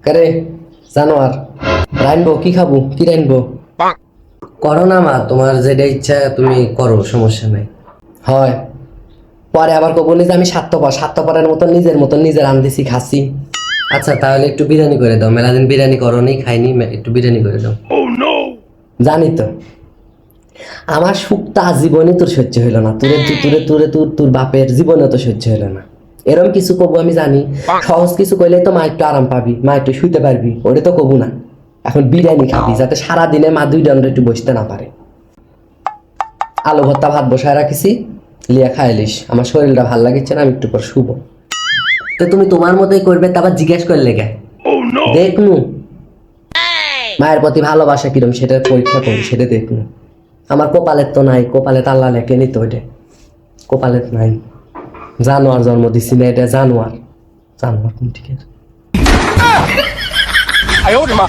করে জানোয়ার রাইনবো কি খাবো কি রাইনবো করো না মা তোমার যেটা ইচ্ছা তুমি করো সমস্যা নাই হয় পরে আবার কবো যে আমি স্বার্থপরের মতন নিজের আনতেছি খাসি আচ্ছা তাহলে একটু বিরিয়ানি করে দাও মেলাদিন বিরিয়ানি করো নি খাইনি একটু বিরিয়ানি করে দাও জানি তো আমার সুখটা জীবনে তোর সহ্য হইল না তোর বাপের জীবনে তো সহ্য হইল না এরম কিছু কবু আমি জানি সহজ কিছু কইলে তো মা একটু আরাম পাবি মা একটু শুইতে পারবি ওটা তো কবু না এখন বিরিয়ানি খাবি যাতে সারাদিনে মা 2 দণ্ড একটু বসতে না পারে আলু ভর্তা ভাত বসায় রাখিছি লিয়া খাইলিস আমার শরীরটা ভাল লাগিচ্ছে না আমি একটু পর শুভ তো তুমি তোমার মতোই করবে তারপর জিজ্ঞেস করলে গে দেখনু মায়ের প্রতি ভালোবাসা কিরম সেটা পরীক্ষা করি সেটা দেখনু আমার কপালের তো নাই কপালে আল্লাহ লেখে নিত ওইটা কপালের নাই জানোয়ার জন্ম দিছি না এটা জানোয়ার কোন ঠিক আছে 哎呦我的妈！